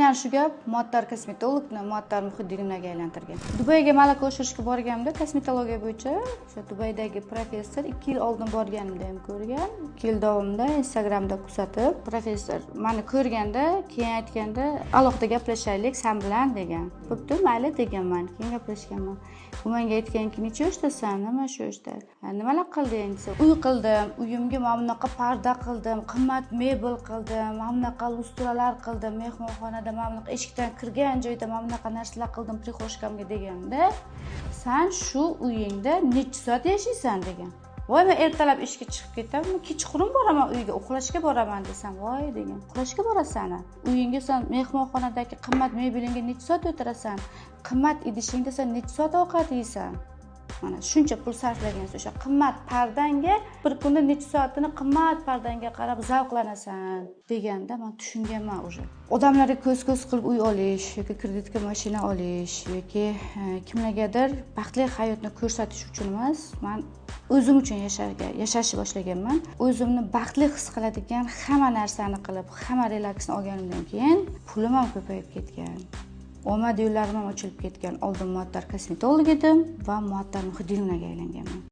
Yani shu gap Muattar kosmetologni Muattar Muhiddinovaga aylantirgan. Dubayga malaka oshirishga borganimda kosmetologiya bo'yicha o'sha Dubaydagi professor 2 yil oldin borganimda ham ko'rgan. 2 yil davomida Instagramda kuzatib, professor meni ko'rganda, keyin aytganda, alohida gaplashaylik sen bilan degan. Bo'pti, mayli deganman, keyin gaplashganman. U menga aytganki, "Necha yoshdasan? Nima shu ishda? Nimalar qilding?" desa, "Uy qildim, uyimga mana bunaqa parda qildim, qimmat mebel qildim, mana bunaqa lustralar qildim, mehmonxonada mana bunaqa eshikdan kirgan joyda mana bunaqa narsalar qildim prixoshkamga" deganda, "Sen shu uyingda necha soat yashaysan?" degan. "Voy, men ertalab ishga chiqib ketaman, kechqurun boraman uyga, uxlashga boraman" desam, "Voy" degan. "Uxlashga borasan? Uyingga sen mehmonxonadagi qimmat mebelingga necha soat o'tirasan? Qimmat idishingda sen necha soat ovqat yeysan? Mana shuncha pul sarflagansiz, o'sha qimmat pardangga bir kunda necha soatini qimmat pardangga qarab zavqlanasan" deganda men tushunganman o'sha. Odamlarga ko'z-ko'z qilib uy olish yoki kreditga mashina olish yoki kimlargadir baxtli hayotni ko'rsatish uchun emas, men o'zim uchun yashashni boshlaganman. O'zimni baxtli his qiladigan hamma narsani qilib, hamma relaksni olganimdan keyin pulim ham ko'payib ketgan. Omad yo'llarim ham ochilib ketgan. Oldin Muattar kosmetolog edim va Muattar Muhiddinovaga aylanganman.